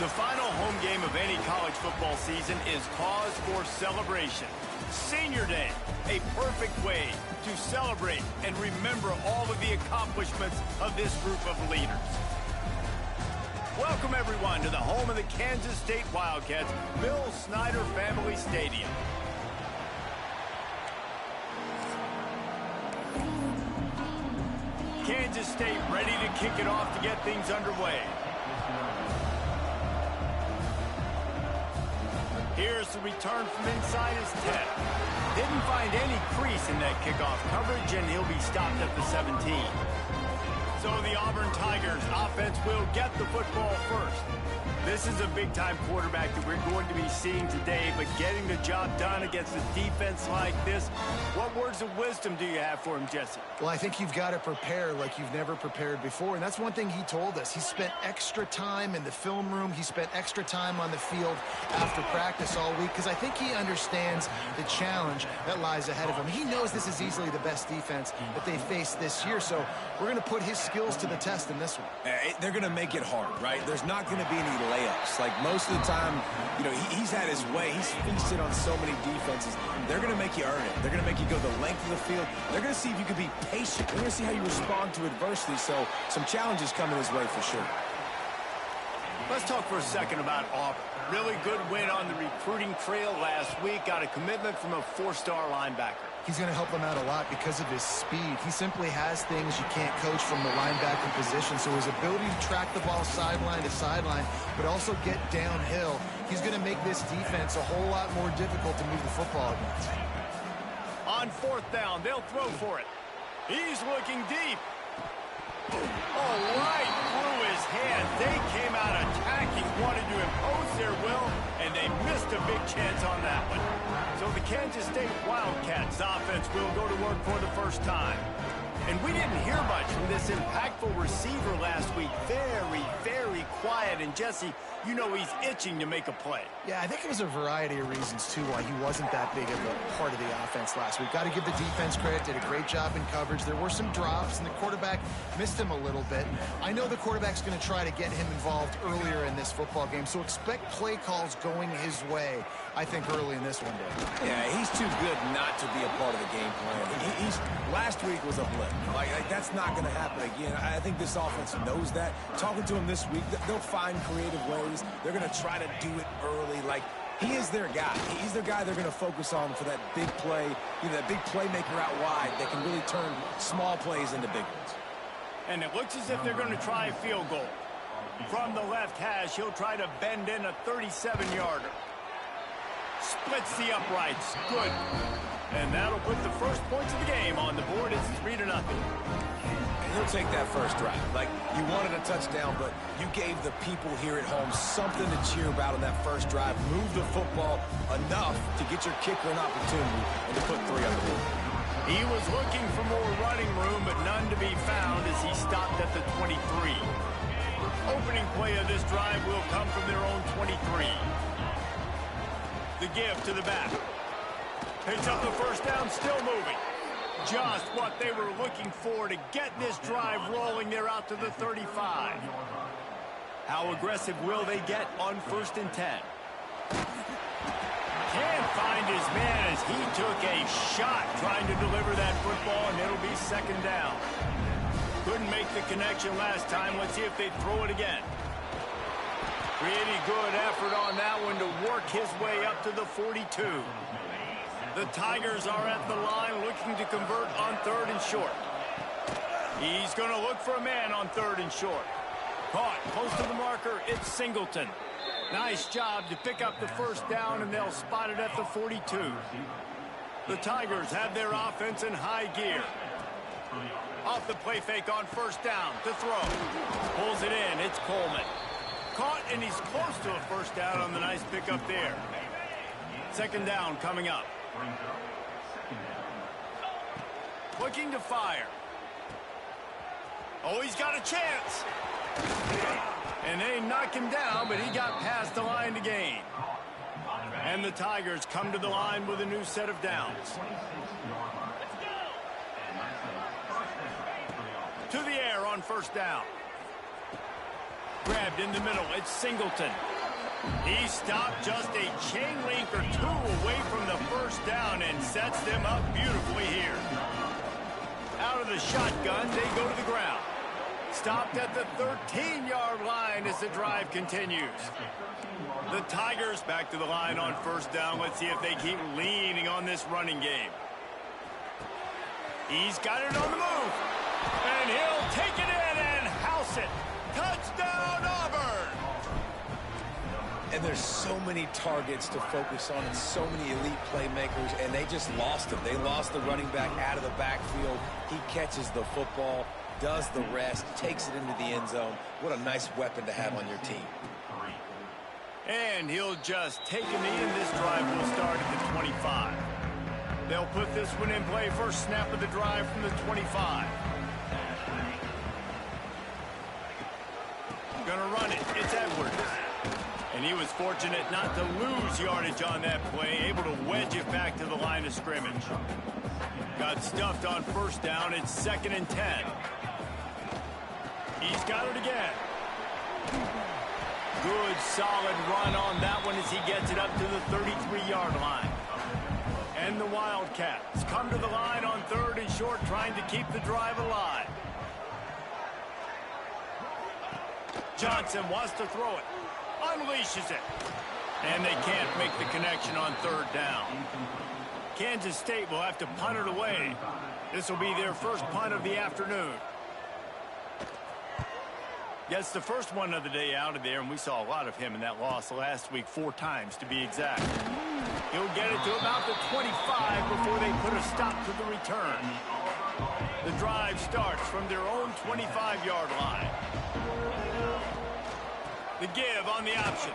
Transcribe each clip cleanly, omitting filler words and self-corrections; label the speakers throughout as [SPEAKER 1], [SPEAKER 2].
[SPEAKER 1] The final home game of any college football season is cause for celebration. Senior Day, a perfect way to celebrate and remember all of the accomplishments of this group of leaders. Welcome, everyone, to the home of the Kansas State Wildcats, Bill Snyder Family Stadium. Kansas State ready to kick it off to get things underway. Here's the return from inside his 10. Didn't find any crease in that kickoff coverage, and he'll be stopped at the 17. So the Auburn Tigers offense will get the football first. This is a big-time quarterback that we're going to be seeing today, but getting the job done against a defense like this, what words of wisdom do you have for him, Jesse?
[SPEAKER 2] Well, I think you've got to prepare like you've never prepared before, and that's one thing he told us. He spent extra time in the film room. He spent extra time on the field after practice all week because I think he understands the challenge that lies ahead of him. He knows this is easily the best defense that they face this year, so we're going to put his skills to the test in this one.
[SPEAKER 3] They're going to make it hard, right? There's not going to be any layups. Like most of the time, you know, he's had his way. He's feasted on so many defenses. They're going to make you earn it. They're going to make you go the length of the field. They're going to see if you can be patient. They're going to see how you respond to adversity. So some challenges coming his way for sure.
[SPEAKER 1] Let's talk for a second about Auburn. Really good win on the recruiting trail last week. Got a commitment from a four-star linebacker.
[SPEAKER 2] He's going to help them out a lot because of his speed. He simply has things you can't coach from the linebacker position. So his ability to track the ball sideline to sideline, but also get downhill, he's going to make this defense a whole lot more difficult to move the football against.
[SPEAKER 1] On fourth down, they'll throw for it. He's looking deep. Oh, right through his hand. They came out attacking, wanted to impose their will, and they missed a big chance on that one. So the Kansas State Wildcats offense will go to work for the first time. And we didn't hear much from this impactful receiver last week. Very, very quiet. And Jesse, you know he's itching to make a play.
[SPEAKER 2] Yeah, I think it was a variety of reasons, too, why he wasn't that big of a part of the offense last week. Got to give the defense credit. Did a great job in coverage. There were some drops, and the quarterback missed him a little bit. I know the quarterback's going to try to get him involved earlier in this football game, so expect play calls going his way, I think, early in this one, Dave.
[SPEAKER 3] Yeah, he's too good not to be a part of the game plan. Last week was a blip. Like that's not going to happen again. I think this offense knows that. Talking to him this week, they'll find creative ways. They're going to try to do it early. Like, he is their guy. He's their guy they're going to focus on for that big play, you know, that big playmaker out wide that can really turn small plays into big ones.
[SPEAKER 1] And it looks as if they're going to try a field goal. From the left hash, he'll try to bend in a 37-yarder. Splits the uprights. Good. And that'll put the first points of the game on the board. It's 3-0.
[SPEAKER 3] He'll take that first drive. Like, you wanted a touchdown, but you gave the people here at home something to cheer about on that first drive. Move the football enough to get your kicker an opportunity and to put 3 on the board.
[SPEAKER 1] He was looking for more running room, but none to be found as he stopped at the 23. Opening play of this drive will come from their own 23. The give to the back. Picks up the first down, still moving. Just what they were looking for to get this drive rolling. They're out to the 35. How aggressive will they get on 1st and 10? Can't find his man as he took a shot trying to deliver that football, and it'll be 2nd down. Couldn't make the connection last time. Let's see if they throw it again. Pretty good effort on that one to work his way up to the 42. The Tigers are at the line looking to convert on 3rd and short. He's going to look for a man on 3rd and short. Caught close to the marker. It's Singleton. Nice job to pick up the first down, and they'll spot it at the 42. The Tigers have their offense in high gear. Off the play fake on 1st down to throw. Pulls it in. It's Coleman. Caught, and he's close to a 1st down on the nice pickup there. 2nd down coming up. Looking to fire. Oh, he's got a chance. And they knock him down, but he got past the line to gain. And the Tigers come to the line with a new set of downs. To the air on 1st down. Grabbed in the middle. It's Singleton. He stopped just a chain link or two away from the first down and sets them up beautifully here. Out of the shotgun, they go to the ground. Stopped at the 13-yard line as the drive continues. The Tigers back to the line on first down. Let's see if they keep leaning on this running game. He's got it on the move. And he'll take it in and house it. Touchdown, Auburn!
[SPEAKER 3] And there's so many targets to focus on and so many elite playmakers, and they just lost him. They lost the running back out of the backfield. He catches the football, does the rest, takes it into the end zone. What a nice weapon to have on your team.
[SPEAKER 1] And he'll just take him in. This drive will start at the 25. They'll put this one in play. First snap of the drive from the 25. Gonna run it. It's Edwards. And he was fortunate not to lose yardage on that play, able to wedge it back to the line of scrimmage. Got stuffed on first down. It's 2nd and 10. He's got it again. Good, solid run on that one as he gets it up to the 33-yard line. And the Wildcats come to the line on 3rd and short, trying to keep the drive alive. Johnson wants to throw it. Unleashes it. And they can't make the connection on 3rd down. Kansas State will have to punt it away. This will be their first punt of the afternoon. Gets the first one of the day out of there, and we saw a lot of him in that loss last week, 4 times to be exact. He'll get it to about the 25 before they put a stop to the return. The drive starts from their own 25-yard line. The give on the option.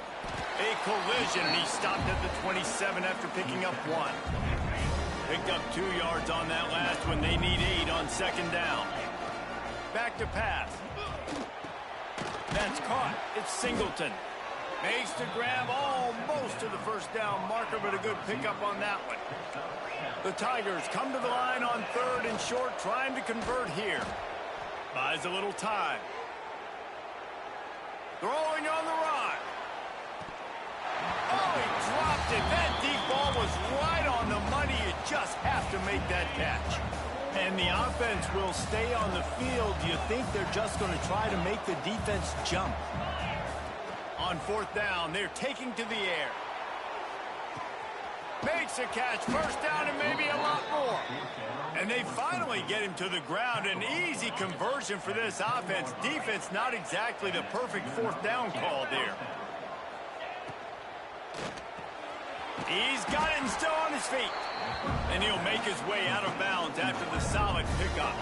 [SPEAKER 1] A collision, and he stopped at the 27 after picking up 1. Picked up 2 yards on that last one. They need 8 on 2nd down. Back to pass. That's caught. It's Singleton. Makes the grab almost to the first down marker, but a good pickup on that one. The Tigers come to the line on 3rd and short, trying to convert here. Buys a little time. Throwing on the run. Oh, he dropped it. That deep ball was right on the money. You just have to make that catch. And the offense will stay on the field. Do you think they're just going to try to make the defense jump? On 4th down, they're taking to the air. Makes a catch. First down and maybe a lot more. And they finally get him to the ground. An easy conversion for this offense. Defense not exactly the perfect 4th down call there. He's got it and still on his feet. And he'll make his way out of bounds after the solid pickup.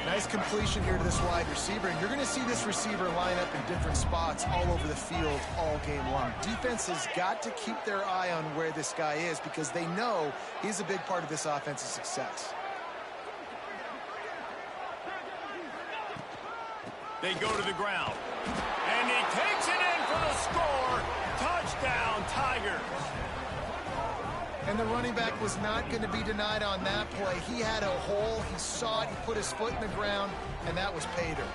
[SPEAKER 2] Nice completion here to this wide receiver. And you're going to see this receiver line up in different spots all over the field all game long. Defense has got to keep their eye on where this guy is because they know he's a big part of this offense's success.
[SPEAKER 1] They go to the ground. And he takes it in for the score. Touchdown, Tigers.
[SPEAKER 2] And the running back was not going to be denied on that play. He had a hole. He saw it. He put his foot in the ground, and that was pay dirt.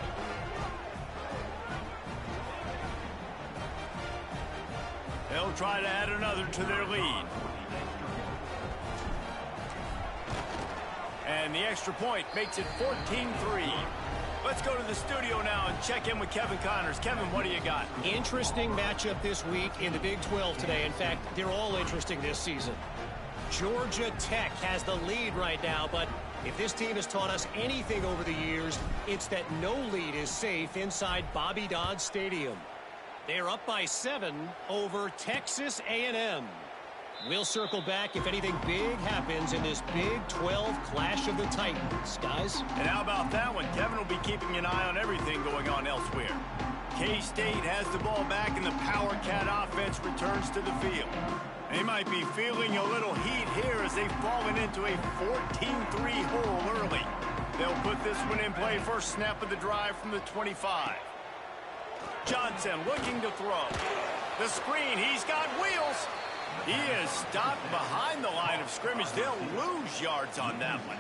[SPEAKER 1] They'll try to add another to their lead. And the extra point makes it 14-3. Let's go to the studio now and check in with Kevin Connors. Kevin, what do you got?
[SPEAKER 4] Interesting matchup this week in the Big 12 today. In fact, they're all interesting this season. Georgia Tech has the lead right now, but if this team has taught us anything over the years, it's that no lead is safe inside Bobby Dodd Stadium. They're up by 7 over Texas A&M. We'll circle back if anything big happens in this Big 12 clash of the Titans, guys.
[SPEAKER 1] And how about that one? Kevin will be keeping an eye on everything going on elsewhere. K-State has the ball back, and the Power Cat offense returns to the field. They might be feeling a little heat here as they've fallen into a 14-3 hole early. They'll put this one in play. First snap of the drive from the 25. Johnson looking to throw. The screen, he's got wheels. He is stopped behind the line of scrimmage. They'll lose yards on that one.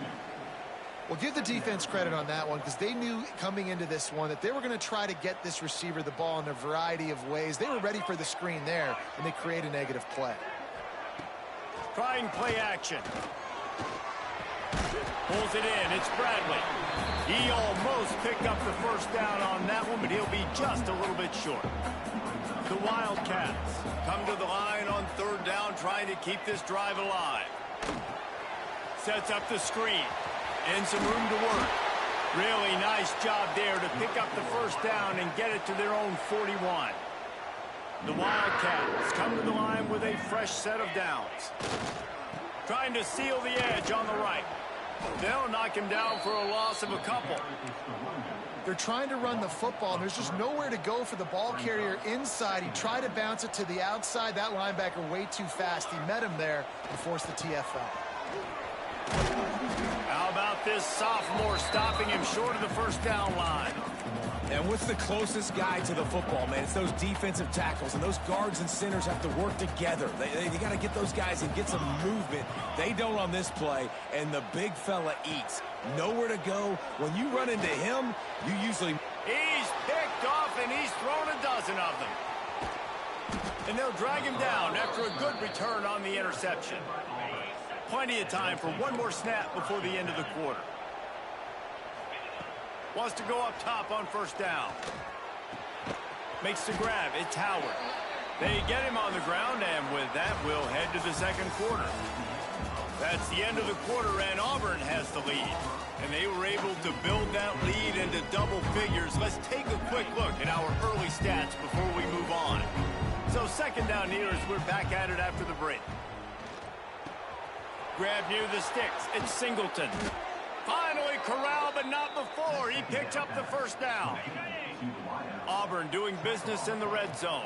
[SPEAKER 2] Well, give the defense credit on that one because they knew coming into this one that they were going to try to get this receiver the ball in a variety of ways. They were ready for the screen there, and they create a negative play.
[SPEAKER 1] Trying play action. Pulls it in. It's Bradley. He almost picked up the first down on that one, but he'll be just a little bit short. The Wildcats come to the line on third down, trying to keep this drive alive. Sets up the screen. And some room to work. Really nice job there to pick up the first down and get it to their own 41. The Wildcats come to the line with a fresh set of downs. Trying to seal the edge on the right. They'll knock him down for a loss of a couple.
[SPEAKER 2] They're trying to run the football, and there's just nowhere to go for the ball carrier inside. He tried to bounce it to the outside. That linebacker way too fast. He met him there and forced the TFL.
[SPEAKER 1] How about this sophomore stopping him short of the first down line?
[SPEAKER 3] And what's the closest guy to the football, man? It's those defensive tackles, and those guards and centers have to work together. They got to get those guys and get some movement. They don't on this play, and the big fella eats. Nowhere to go. When you run into him, you usually...
[SPEAKER 1] He's picked off, and he's thrown a dozen of them. And they'll drag him down after a good return on the interception. Plenty of time for one more snap before the end of the quarter. Wants to go up top on first down. Makes the grab. It's Howard. They get him on the ground, and with that, we'll head to the second quarter. That's the end of the quarter, and Auburn has the lead. And they were able to build that lead into double figures. Let's take a quick look at our early stats before we move on. So second down here as we're back at it after the break. Grab near the sticks. It's Singleton. Finally corralled, but not before. He picks up the first down. Auburn doing business in the red zone.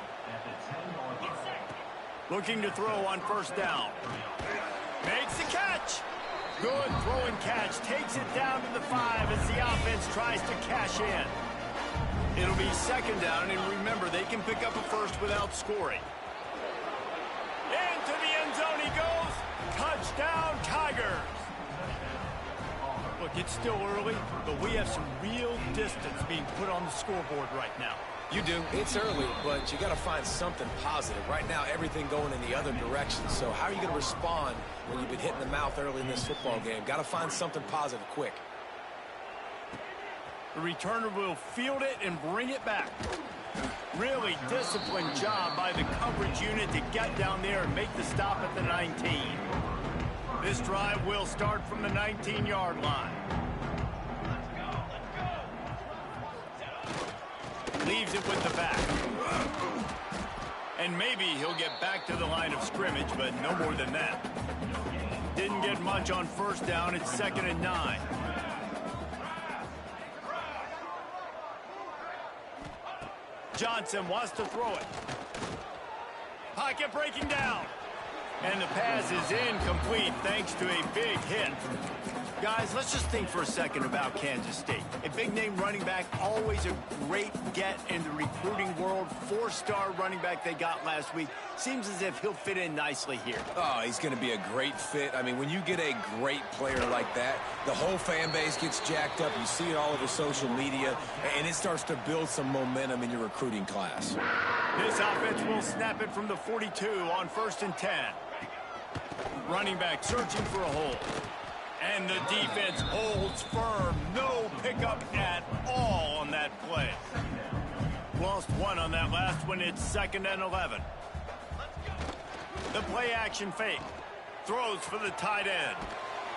[SPEAKER 1] Looking to throw on first down. Makes the catch. Good throw and catch. Takes it down to the 5 as the offense tries to cash in. It'll be second down, and remember, they can pick up a first without scoring. Into the end zone he goes. Touchdown, Tigers. Look, it's still early, but we have some real distance being put on the scoreboard right now.
[SPEAKER 3] You do. It's early, but you got to find something positive. Right now, everything going in the other direction. So how are you going to respond when you've been hit in the mouth early in this football game? Got to find something positive quick.
[SPEAKER 1] The returner will field it and bring it back. Really disciplined job by the coverage unit to get down there and make the stop at the 19. This drive will start from the 19-yard line. Leaves it with the back. And maybe he'll get back to the line of scrimmage, but no more than that. Didn't get much on first down. It's 2nd and 9. Johnson wants to throw it. Pocket breaking down. And the pass is incomplete thanks to a big hit. Guys, let's just think for a second about Kansas State. A big-name running back, always a great get in the recruiting world. 4-star running back they got last week. Seems as if he'll fit in nicely here.
[SPEAKER 3] Oh, he's going to be a great fit. I mean, when you get a great player like that, the whole fan base gets jacked up. You see it all over social media, and it starts to build some momentum in your recruiting class.
[SPEAKER 1] This offense will snap it from the 42 on 1st and 10. Running back searching for a hole. And the defense holds firm. No pickup at all on that play. Lost one on that last one. It's 2nd and 11. The play action fake. Throws for the tight end.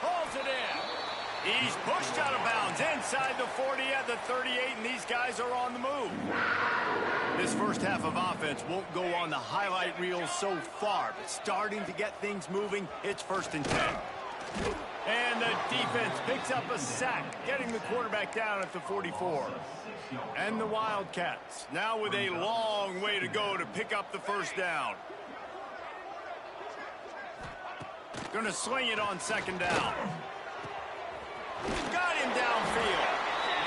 [SPEAKER 1] Hauls it in. He's pushed out of bounds inside the 40 at the 38, and these guys are on the move. This first half of offense won't go on the highlight reel so far, but starting to get things moving. It's 1st and 10. And the defense picks up a sack, getting the quarterback down at the 44. And the Wildcats now with a long way to go to pick up the first down. Going to sling it on 2nd down. Got him downfield.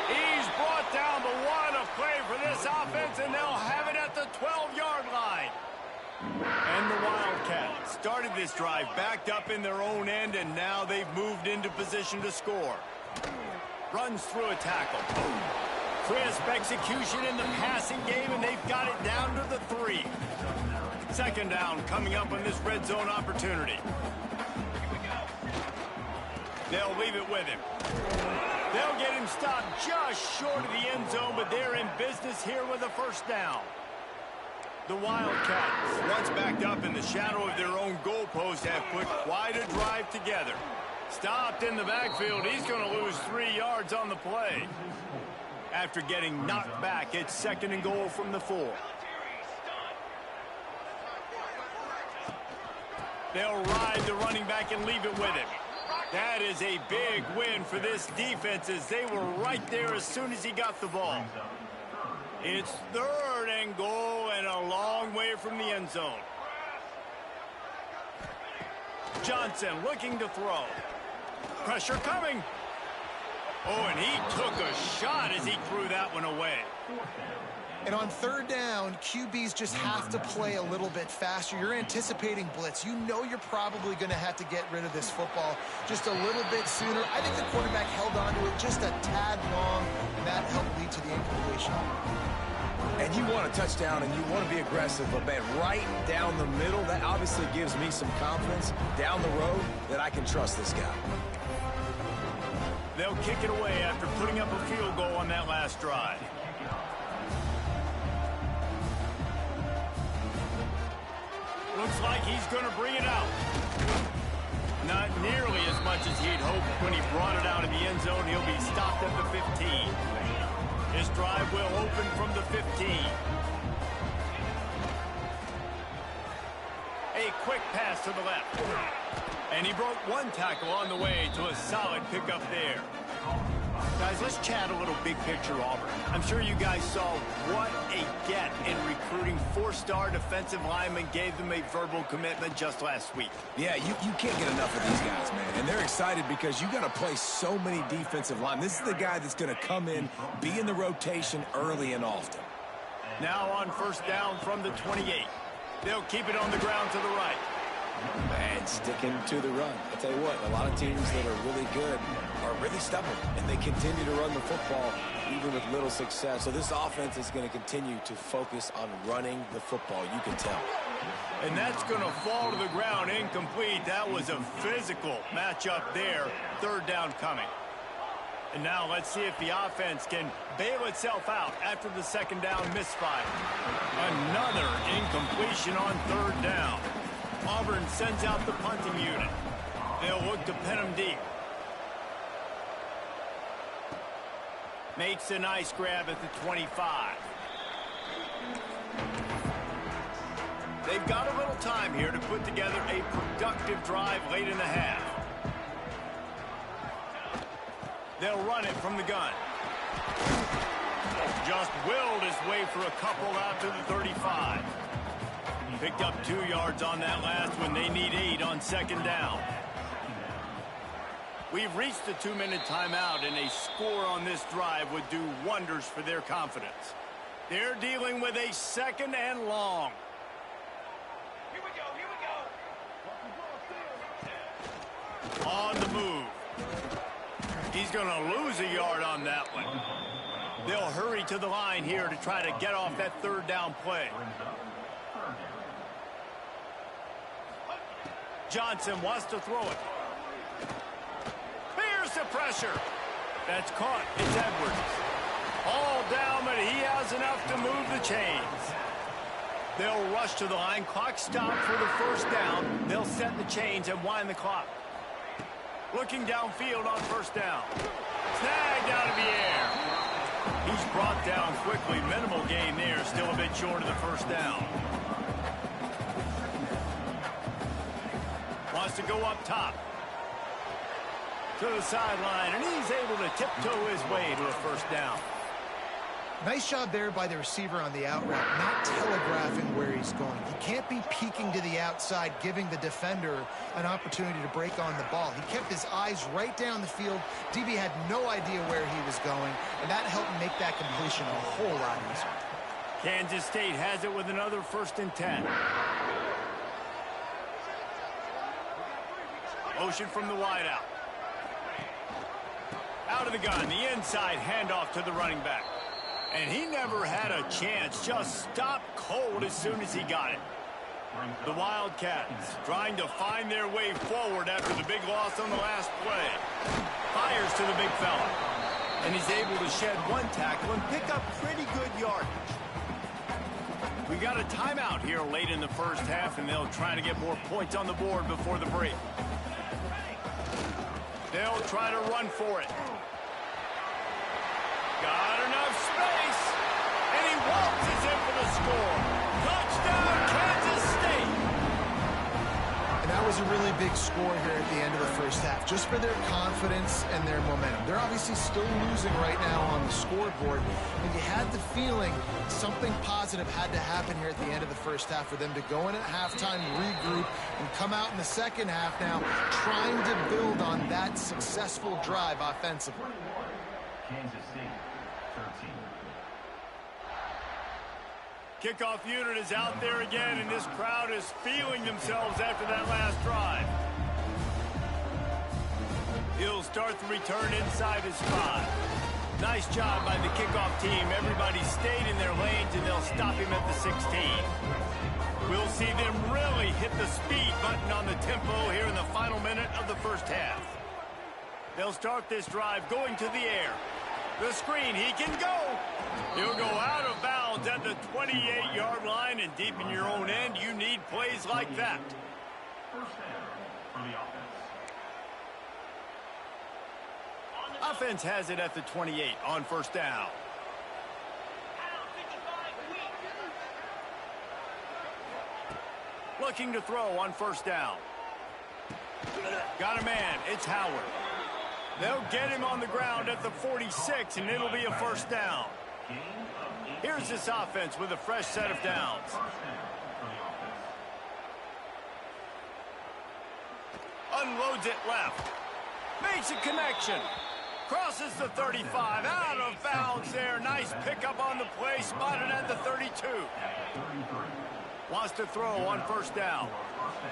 [SPEAKER 1] He's brought down, but what a play for this offense, and they'll have it at the 12-yard line. And the Wildcats started this drive backed up in their own end, and now they've moved into position to score. Runs through a tackle. Crisp execution in the passing game, and they've got it down to the 3. Second down coming up on this red zone opportunity. They'll leave it with him. They'll get him stopped just short of the end zone, but they're in business here with a first down. The Wildcats, once backed up in the shadow of their own goalpost, have put quite a drive together. Stopped in the backfield. He's going to lose 3 yards on the play. After getting knocked back, it's second and goal from the 4. They'll ride the running back and leave it with him. That is a big win for this defense, as they were right there as soon as he got the ball. It's third and goal and a long way from the end zone. Johnson looking to throw. Pressure coming. Oh, and he took a shot as he threw that one away.
[SPEAKER 2] And on third down, QBs just have to play a little bit faster. You're anticipating blitz. You know you're probably going to have to get rid of this football just a little bit sooner. I think the quarterback held on to it just a tad long, and that helped lead to the incompletion.
[SPEAKER 3] And you want a touchdown, and you want to be aggressive, but man, right down the middle, that obviously gives me some confidence down the road that I can trust this guy.
[SPEAKER 1] They'll kick it away after putting up a field goal on that last drive. Looks like he's going to bring it out. Not nearly as much as he'd hoped when he brought it out in the end zone. He'll be stopped at the 15. This drive will open from the 15. A quick pass to the left. And he broke one tackle on the way to a solid pickup there. Guys, let's chat a little big picture Auburn. I'm sure you guys saw what a get in recruiting 4-star defensive linemen gave them a verbal commitment just last week.
[SPEAKER 3] Yeah, you can't get enough of these guys, man. And they're excited because you got to play so many defensive linemen. This is the guy that's going to come in, be in the rotation early and often.
[SPEAKER 1] Now on first down from the 28. They'll keep it on the ground to the right.
[SPEAKER 3] And sticking to the run. I'll tell you what, a lot of teams that are really good are really stubborn, and they continue to run the football even with little success. So this offense is going to continue to focus on running the football, you can tell.
[SPEAKER 1] And that's going to fall to the ground incomplete. That was a physical matchup there. Third down coming. And now let's see if the offense can bail itself out after the second down misfire. Another incompletion on third down. Auburn sends out the punting unit. They'll look to pin him deep. Makes a nice grab at the 25. They've got a little time here to put together a productive drive late in the half. They'll run it from the gun. Just willed his way for a couple out to the 35. Picked up 2 yards on that last one. They need 8 on second down. We've reached the 2-minute timeout, and a score on this drive would do wonders for their confidence. They're dealing with a second and long.
[SPEAKER 5] Here we go.
[SPEAKER 1] On the move. He's going to lose a yard on that one. They'll hurry to the line here to try to get off that third down play. Johnson wants to throw it. Here's the pressure. That's caught. It's Edwards. All down, but he has enough to move the chains. They'll rush to the line. Clock stopped for the first down. They'll set the chains and wind the clock. Looking downfield on first down. Snagged out of the air. He's brought down quickly. Minimal gain there. Still a bit short of the first down. Wants to go up top. To the sideline, and he's able to tiptoe his way to a first down.
[SPEAKER 2] Nice job there by the receiver on the out route, not telegraphing where he's going. He can't be peeking to the outside, giving the defender an opportunity to break on the ball. He kept his eyes right down the field. DB had no idea where he was going, and that helped make that completion a whole lot easier.
[SPEAKER 1] Kansas State has it with another 1st and 10. Motion from the wideout. Out of the gun, the inside handoff to the running back. And he never had a chance, just stopped cold as soon as he got it. The Wildcats trying to find their way forward after the big loss on the last play. Fires to the big fella. And he's able to shed one tackle and pick up pretty good yardage. We got a timeout here late in the first half, and they'll try to get more points on the board before the break. They'll try to run for it. Got enough space, and he waltzes in for the score. Touchdown, Kansas State.
[SPEAKER 2] And that was a really big score here at the end of the first half, just for their confidence and their momentum. They're obviously still losing right now on the scoreboard, and you had the feeling something positive had to happen here at the end of the first half for them to go in at halftime, regroup, and come out in the second half now trying to build on that successful drive offensively.
[SPEAKER 5] Kansas State, 13.
[SPEAKER 1] Kickoff unit is out there again, and this crowd is feeling themselves after that last drive. He'll start the return inside his 5. Nice job by the kickoff team. Everybody stayed in their lanes, and they'll stop him at the 16. We'll see them really hit the speed button on the tempo here in the final minute of the first half. They'll start this drive going to the air. The screen, he can go. He'll go out of bounds at the 28-yard line, and deep in your own end, you need plays like that.
[SPEAKER 5] First down for the offense.
[SPEAKER 1] Offense has it at the 28 on first down. Looking to throw on first down. Got a man, it's Howard. They'll get him on the ground at the 46, and it'll be a first down. Here's this offense with a fresh set of downs. Unloads it left. Makes a connection. Crosses the 35. Out of bounds there. Nice pickup on the play. Spotted at the 32. Wants to throw on first down.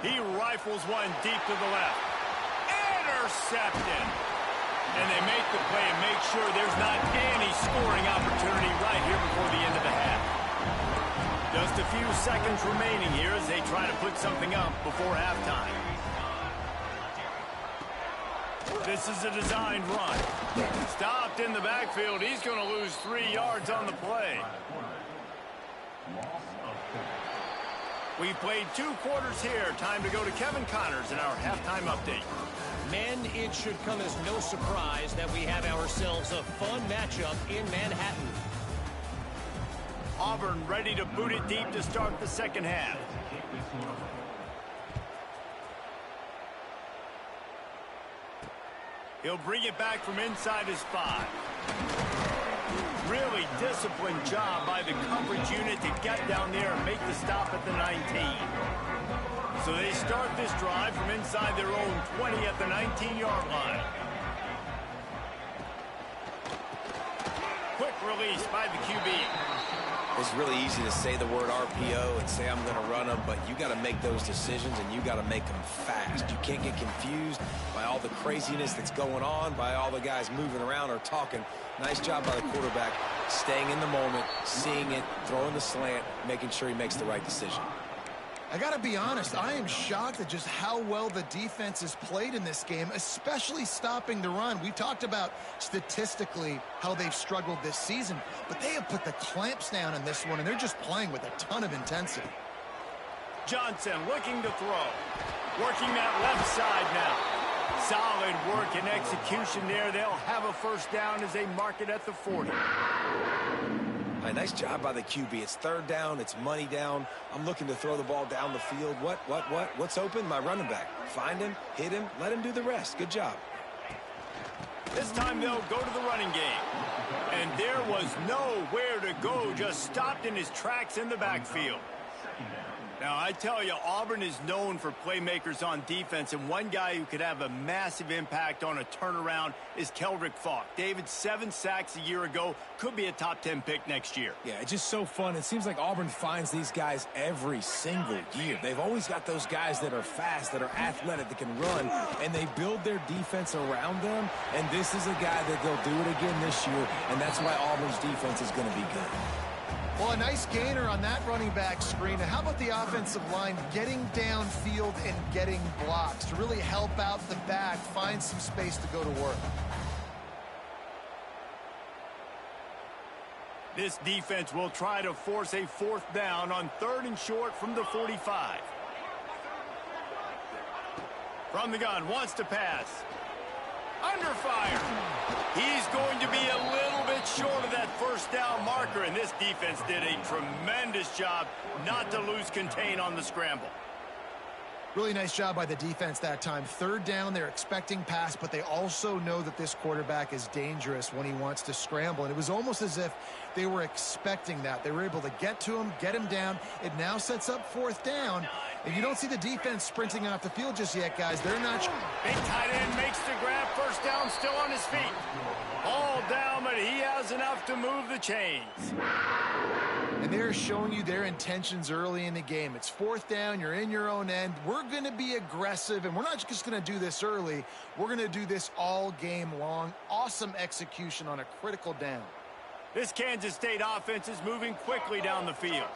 [SPEAKER 1] He rifles one deep to the left. Intercepted. And they make the play and make sure there's not any scoring opportunity right here before the end of the half. Just a few seconds remaining here as they try to put something up before halftime. This is a designed run. Stopped in the backfield. He's going to lose 3 yards on the play. We've played 2 quarters here. Time to go to Kevin Connors in our halftime update.
[SPEAKER 4] Men, it should come as no surprise that we have ourselves a fun matchup in Manhattan.
[SPEAKER 1] Auburn ready to boot it deep to start the second half. He'll bring it back from inside his 5. Really disciplined job by the coverage unit to get down there and make the stop at the 19. So they start this drive from inside their own 20 at the 19-yard line. Quick release by the QB.
[SPEAKER 3] It's really easy to say the word RPO and say I'm going to run them, but you got to make those decisions and you got to make them fast. You can't get confused by all the craziness that's going on, by all the guys moving around or talking. Nice job by the quarterback, staying in the moment, seeing it, throwing the slant, making sure he makes the right decision.
[SPEAKER 2] I got to be honest, I am shocked at just how well the defense has played in this game, especially stopping the run. We talked about statistically how they've struggled this season, but they have put the clamps down in this one, and they're just playing with a ton of intensity.
[SPEAKER 1] Johnson looking to throw. Working that left side now. Solid work and execution there. They'll have a first down as they mark it at the 40.
[SPEAKER 3] Nice job by the QB. It's third down. It's money down. I'm looking to throw the ball down the field. What's open? My running back. Find him, hit him, let him do the rest. Good job.
[SPEAKER 1] This time they'll go to the running game. And there was nowhere to go. Just stopped in his tracks in the backfield. Now, I tell you, Auburn is known for playmakers on defense, and one guy who could have a massive impact on a turnaround is Keldrick Faulk. David, 7 sacks a year ago, could be a top 10 pick next year.
[SPEAKER 3] Yeah, it's just so fun. It seems like Auburn finds these guys every single year. They've always got those guys that are fast, that are athletic, that can run, and they build their defense around them, and this is a guy that they'll do it again this year, and that's why Auburn's defense is going to be good.
[SPEAKER 2] Well, a nice gainer on that running back screen. And how about the offensive line getting downfield and getting blocks to really help out the back, find some space to go to work?
[SPEAKER 1] This defense will try to force a 4th down on 3rd and short from the 45. From the gun, wants to pass. Under fire. He's going to be a little bit short of that 1st down marker, and this defense did a tremendous job not to lose contain on the scramble.
[SPEAKER 2] Really nice job by the defense that time. 3rd down, they're expecting pass, but they also know that this quarterback is dangerous when he wants to scramble. And it was almost as if they were expecting that. They were able to get to him, get him down. It now sets up 4th down. And you don't see the defense sprinting off the field just yet, guys. They're not.
[SPEAKER 1] Big tight end makes the grab. 1st down, still on his feet. All down, but he has enough to move the chains.
[SPEAKER 2] And they're showing you their intentions early in the game. It's 4th down. You're in your own end. We're going to be aggressive, and we're not just going to do this early. We're going to do this all game long. Awesome execution on a critical down.
[SPEAKER 1] This Kansas State offense is moving quickly down the field.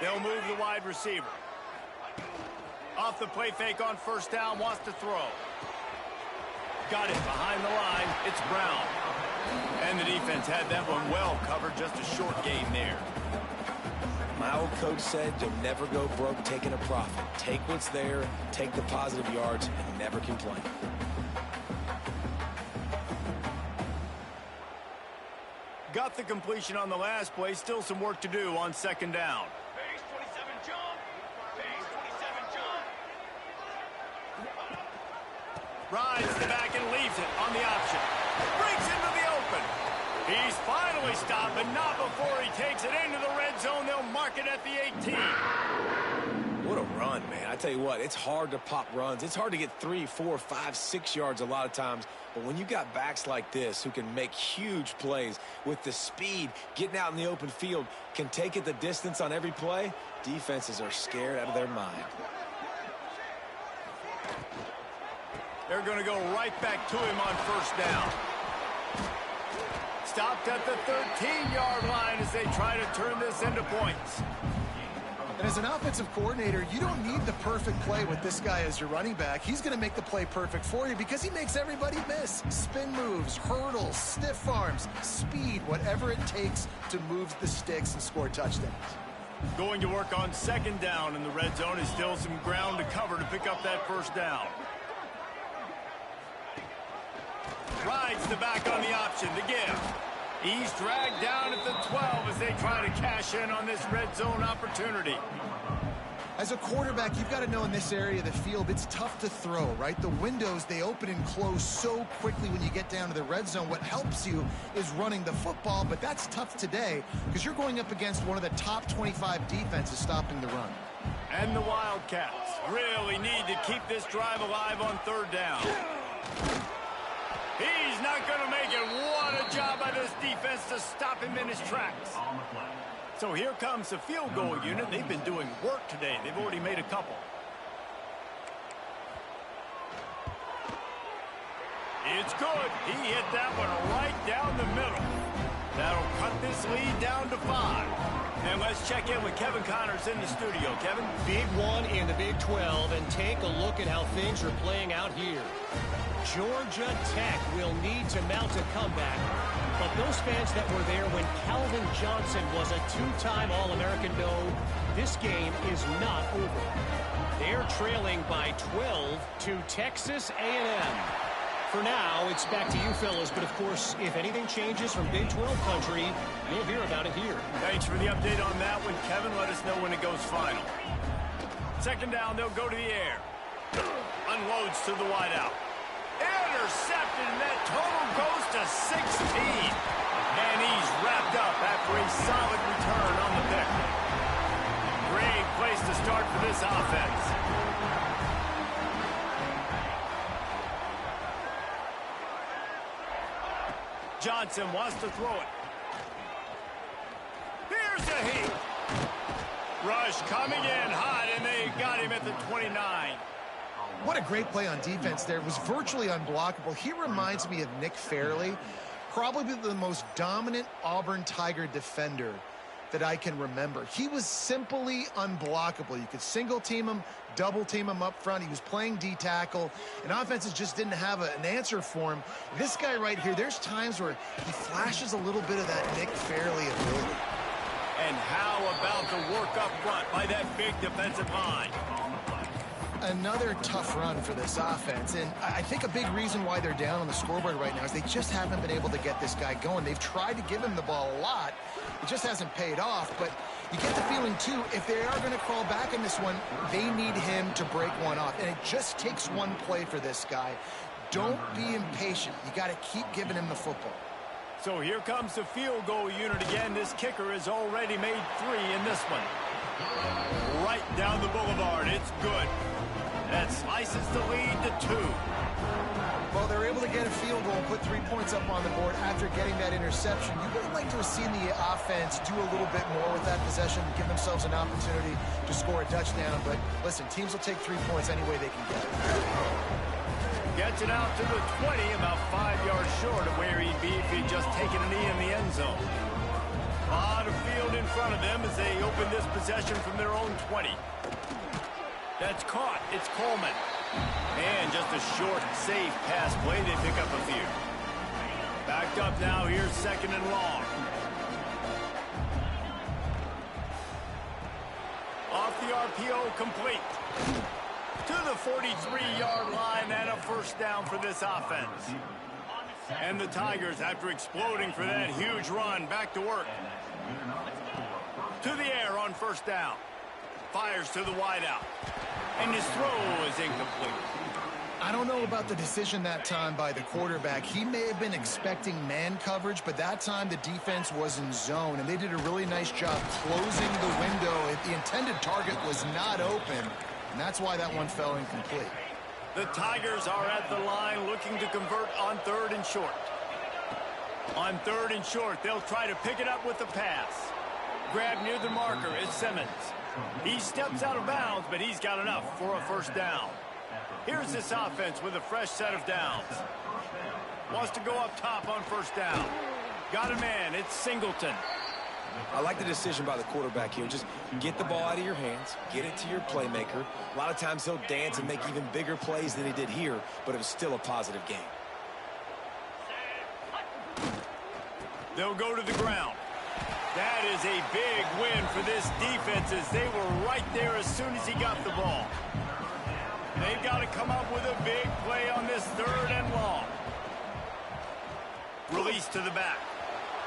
[SPEAKER 1] They'll move the wide receiver. Off the play fake on 1st down, wants to throw. Got it behind the line. It's Brown. And the defense had that one well covered. Just a short gain there.
[SPEAKER 3] My old coach said you'll never go broke taking a profit. Take what's there, take the positive yards, and never complain.
[SPEAKER 1] Got the completion on the last play. Still some work to do on 2nd down. Rides the back and leaves it on the option. Breaks into the open. He's finally stopped, but not before he takes it into the red zone. They'll mark it at the 18.
[SPEAKER 3] What a run, man. I tell you what, it's hard to pop runs. It's hard to get 3, 4, 5, 6 yards a lot of times. But when you got backs like this who can make huge plays with the speed, getting out in the open field, can take it the distance on every play, defenses are scared out of their mind.
[SPEAKER 1] They're going to go right back to him on 1st down. Stopped at the 13-yard line as they try to turn this into points.
[SPEAKER 2] And as an offensive coordinator, you don't need the perfect play with this guy as your running back. He's going to make the play perfect for you because he makes everybody miss. Spin moves, hurdles, stiff arms, speed, whatever it takes to move the sticks and score touchdowns.
[SPEAKER 1] Going to work on 2nd down in the red zone. Is still some ground to cover to pick up that 1st down. Rides the back on the option to give. He's dragged down at the 12 as they try to cash in on this red zone opportunity.
[SPEAKER 2] As a quarterback, you've got to know in this area of the field, it's tough to throw, right? The windows, they open and close so quickly when you get down to the red zone. What helps you is running the football, but that's tough today because you're going up against one of the top 25 defenses stopping the run.
[SPEAKER 1] And the Wildcats really need to keep this drive alive on 3rd down. He's not going to make it. What a job by this defense to stop him in his tracks. So here comes the field goal unit. They've been doing work today. They've already made a couple. It's good. He hit that one right down the middle. That'll cut this lead down to 5. And let's check in with Kevin Connors in the studio. Kevin?
[SPEAKER 4] Big one in the Big 12, and take a look at how things are playing out here. Georgia Tech will need to mount a comeback, but those fans that were there when Calvin Johnson was a 2-time All-American know this game is not over. They're trailing by 12 to Texas A&M. For now, it's back to you, fellas, but of course, if anything changes from Big 12 country, you'll hear about it here.
[SPEAKER 1] Thanks for the update on that one, Kevin. Let us know when it goes final. 2nd down, they'll go to the air. Unloads to the wideout. Intercepted, and that total goes to 16. And he's wrapped up after a solid return on the pick. Great place to start for this offense. Johnson wants to throw it. Here's the heat. Rush coming in hot, and they got him at the 29.
[SPEAKER 2] What a great play on defense there. It was virtually unblockable. He reminds me of Nick Fairley, probably the most dominant Auburn Tiger defender that I can remember. He was simply unblockable. You could single team him, double team him up front. He was playing D-tackle, and offenses just didn't have an answer for him. This guy right here, there's times where he flashes a little bit of that Nick Fairley ability.
[SPEAKER 1] And how about the work up front by that big defensive line?
[SPEAKER 2] Another tough run for this offense, and I think a big reason why they're down on the scoreboard right now is they just haven't been able to get this guy going. They've tried to give him the ball a lot. It just hasn't paid off, but you get the feeling, too, if they are going to crawl back in this one, they need him to break one off, and it just takes one play for this guy. Don't be impatient. You got to keep giving him the football.
[SPEAKER 1] So here comes the field goal unit again. This kicker has already made 3 in this one. Right down the boulevard. It's good. That slices the lead to 2.
[SPEAKER 2] Well, they're able to get a field goal and put 3 points up on the board after getting that interception. You would like to have seen the offense do a little bit more with that possession, give themselves an opportunity to score a touchdown. But listen, teams will take 3 points any way they can get it.
[SPEAKER 1] Gets it out to the 20, about 5 yards short of where he'd be if he'd just taken a knee in the end zone. A lot of field in front of them as they open this possession from their own 20. That's caught. It's Coleman. And just a short, safe pass play. They pick up a few. Backed up now. Here's 2nd and long. Off the RPO, complete. To the 43-yard line, and a first down for this offense. And the Tigers, after exploding for that huge run, back to work. To the air on first down. Fires to the wideout. And his throw is incomplete.
[SPEAKER 2] I don't know about the decision that time by the quarterback. He may have been expecting man coverage, but that time the defense was in zone, and they did a really nice job closing the window. The intended target was not open, and that's why that one fell incomplete.
[SPEAKER 1] The Tigers are at the line looking to convert on 3rd and short. On 3rd and short, they'll try to pick it up with the pass. Grab near the marker is Simmons. He steps out of bounds, but he's got enough for a first down. Here's this offense with a fresh set of downs. Wants to go up top on first down. Got a man. It's Singleton.
[SPEAKER 3] I like the decision by the quarterback here. Just get the ball out of your hands, get it to your playmaker. A lot of times he'll dance and make even bigger plays than he did here, but it was still a positive game.
[SPEAKER 1] They'll go to the ground. That is a big win for this defense as they were right there as soon as he got the ball. They've got to come up with a big play on this 3rd and long. Release to the back.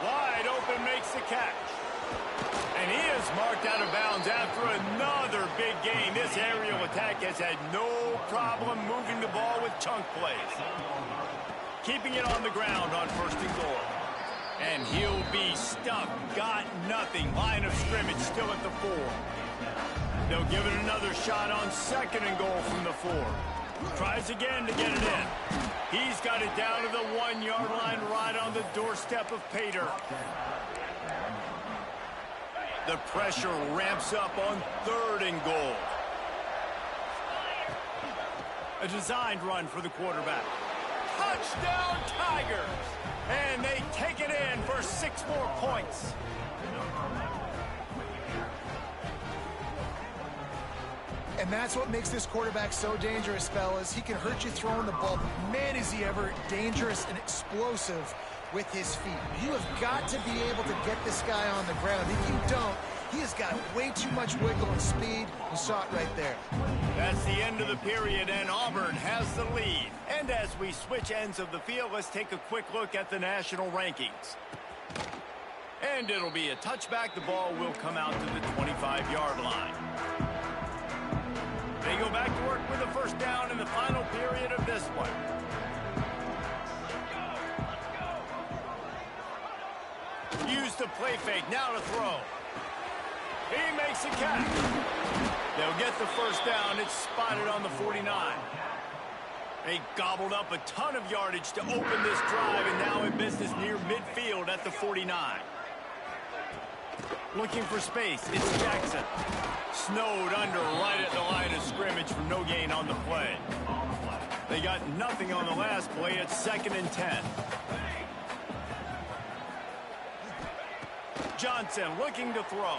[SPEAKER 1] Wide open, makes the catch. And he is marked out of bounds after another big gain. This aerial attack has had no problem moving the ball with chunk plays. Keeping it on the ground on 1st and goal. And he'll be stuck. Got nothing. Line of scrimmage still at the 4. They'll give it another shot on 2nd and goal from the 4. Tries again to get it in. He's got it down to the 1-yard line right on the doorstep of Pater. The pressure ramps up on 3rd and goal. A designed run for the quarterback. Touchdown Tigers! And they take it in for 6 more points.
[SPEAKER 2] And that's what makes this quarterback so dangerous, fellas. He can hurt you throwing the ball, but man, is he ever dangerous and explosive with his feet. You have got to be able to get this guy on the ground. If you don't, he has got way too much wiggle and speed. You saw it right there.
[SPEAKER 1] That's the end of the period, and Auburn has the lead. And as we switch ends of the field, let's take a quick look at the national rankings. And it'll be a touchback. The ball will come out to the 25-yard line. They go back to work with a first down in the final period of this one. Use the play fake. Now to throw. He makes a catch. They'll get the first down. It's spotted on the 49. They gobbled up a ton of yardage to open this drive, and now in business near midfield at the 49. Looking for space, it's Jackson. Snowed under right at the line of scrimmage for no gain on the play. They got nothing on the last play. It's 2nd and 10. Johnson looking to throw.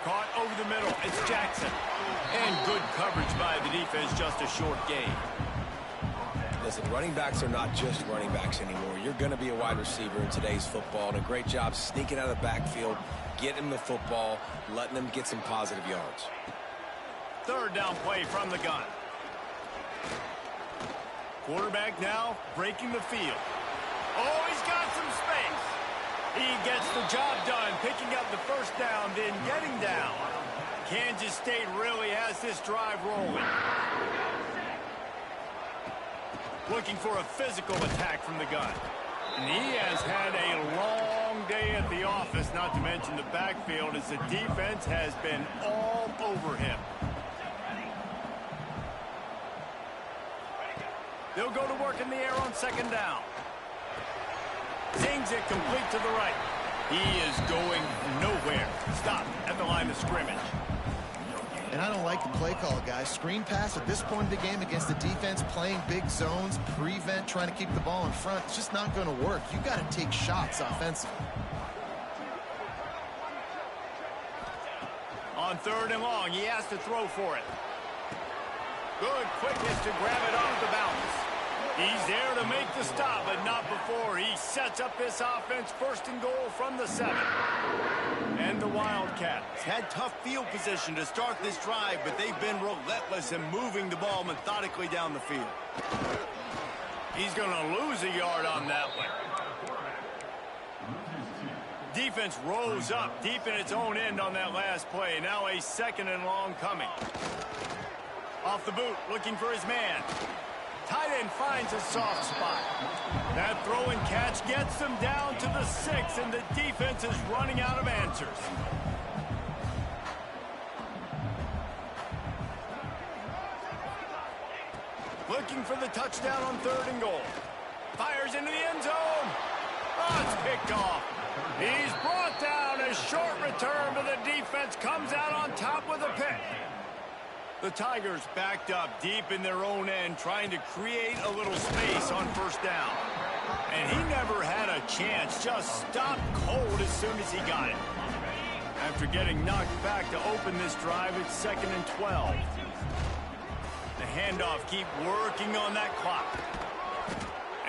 [SPEAKER 1] Caught over the middle. It's Jackson. And good coverage by the defense, just a short gain.
[SPEAKER 3] Listen, running backs are not just running backs anymore. You're going to be a wide receiver in today's football, and a great job sneaking out of the backfield, getting the football, letting them get some positive yards.
[SPEAKER 1] 3rd down play from the gun. Quarterback now breaking the field. Oh, he's got some space. He gets the job done, picking up the first down, then getting down. Kansas State really has this drive rolling. Looking for a physical attack from the gun. And he has had a long day at the office, not to mention the backfield, as the defense has been all over him. They'll go to work in the air on 2nd down. Zings it complete to the right. He is going nowhere. Stop at the line of scrimmage.
[SPEAKER 2] And I don't like the play call, guys. Screen pass at this point of the game against the defense, playing big zones, prevent, trying to keep the ball in front. It's just not going to work. You got to take shots offensively.
[SPEAKER 1] On 3rd and long, he has to throw for it. Good quickness to grab it off the bounce. He's there to make the stop, but not before. He sets up this offense 1st and goal from the 7. And the Wildcats had tough field position to start this drive, but they've been relentless in moving the ball methodically down the field. He's going to lose a yard on that one. Defense rose up deep in its own end on that last play. Now a 2nd and long coming. Off the boot, looking for his man. Tight end finds a soft spot. That throw and catch gets them down to the 6, and the defense is running out of answers. Looking for the touchdown on 3rd and goal. Fires into the end zone. Oh, it's picked off. He's brought down. A short return, but the defense comes out on top with a pick. The Tigers backed up deep in their own end, trying to create a little space on 1st down. And he never had a chance, just stopped cold as soon as he got it. After getting knocked back to open this drive, it's 2nd and 12. The handoff, keep working on that clock.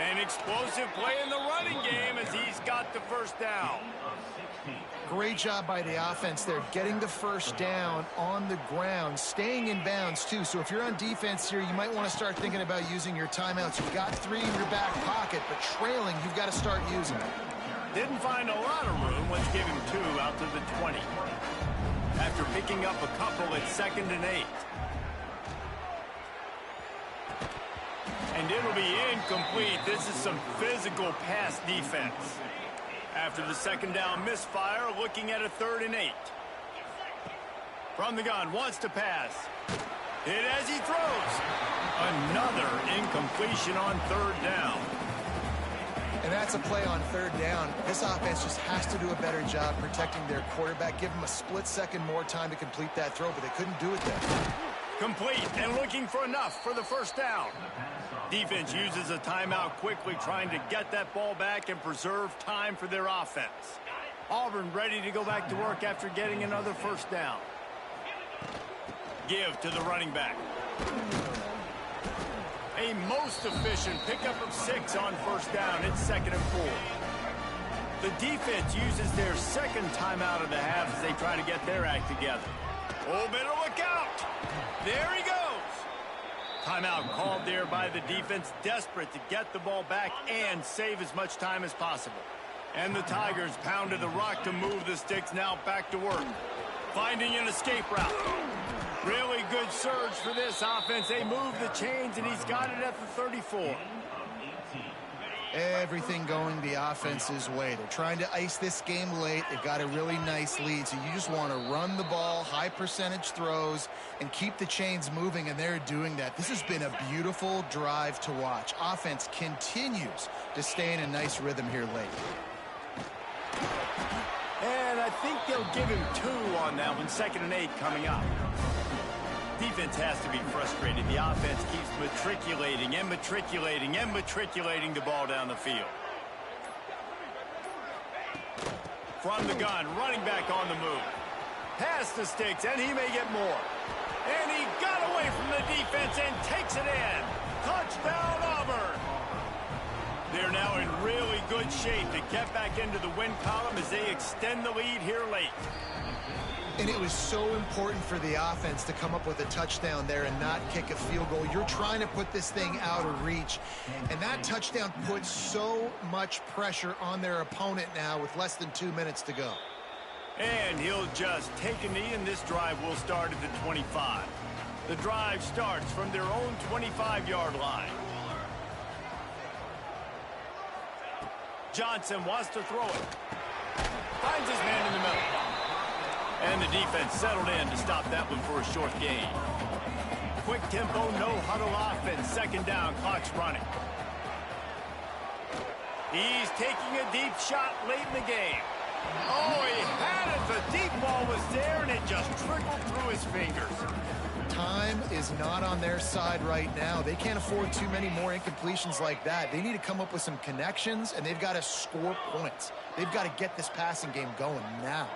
[SPEAKER 1] An explosive play in the running game as he's got the first down.
[SPEAKER 2] Great job by the offense there, getting the first down on the ground, staying in bounds too. So if you're on defense here, you might want to start thinking about using your timeouts. You've got 3 in your back pocket, but trailing, you've got to start using them.
[SPEAKER 1] Didn't find a lot of room. Let's give him 2 out to the 20. After picking up a couple at 2nd and 8. And it'll be incomplete. This is some physical pass defense. After the 2nd down misfire, looking at a 3rd and 8. From the gun, wants to pass. Hit as he throws. Another incompletion on 3rd down.
[SPEAKER 2] And that's a play on 3rd down. This offense just has to do a better job protecting their quarterback. Give him a split second more time to complete that throw, but they couldn't do it there.
[SPEAKER 1] Complete and looking for enough for the 1st down. Defense uses a timeout quickly, trying to get that ball back and preserve time for their offense. Auburn ready to go back to work after getting another 1st down. Give to the running back. A most efficient pickup of 6 on 1st down. It's 2nd and 4. The defense uses their 2nd timeout of the half as they try to get their act together. Oh, better look out. There he goes. Timeout called there by the defense, desperate to get the ball back and save as much time as possible. And the Tigers pounded the rock to move the sticks, now back to work. Finding an escape route. Really good surge for this offense. They move the chains, and he's got it at the 34.
[SPEAKER 2] Everything going the offense's way. They're trying to ice this game late. They've got a really nice lead, so you just want to run the ball, high percentage throws, and keep the chains moving, and they're doing that. This has been a beautiful drive to watch. Offense continues to stay in a nice rhythm here late.
[SPEAKER 1] And I think they'll give him 2 on that one. 2nd and 8 coming up. Defense has to be frustrated. The offense keeps matriculating and matriculating and matriculating the ball down the field. From the gun, running back on the move. Pass the sticks, and he may get more. And he got away from the defense and takes it in. Touchdown, Auburn! They're now in really good shape to get back into the win column as they extend the lead here late.
[SPEAKER 2] And it was so important for the offense to come up with a touchdown there and not kick a field goal. You're trying to put this thing out of reach. And that touchdown puts so much pressure on their opponent now with less than 2 minutes to go.
[SPEAKER 1] And he'll just take a knee, and this drive will start at the 25. The drive starts from their own 25-yard line. Johnson wants to throw it. Finds his man in the middle. And the defense settled in to stop that one for a short gain. Quick tempo, no huddle offense. 2nd down, clock's running. He's taking a deep shot late in the game. Oh, he had it. The deep ball was there, and it just trickled through his fingers.
[SPEAKER 2] Time is not on their side right now. They can't afford too many more incompletions like that. They need to come up with some connections, and they've got to score points. They've got to get this passing game going now.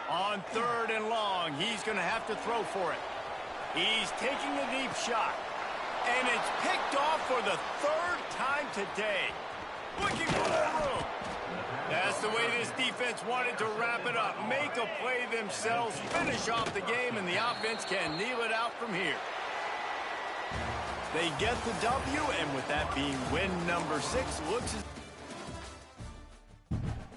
[SPEAKER 1] On 3rd and long, he's going to have to throw for it. He's taking a deep shot. And it's picked off for the 3rd time today. Looking for more room. That's the way this defense wanted to wrap it up. Make a play themselves, finish off the game, and the offense can kneel it out from here. They get the W, and with that being win number 6, looks as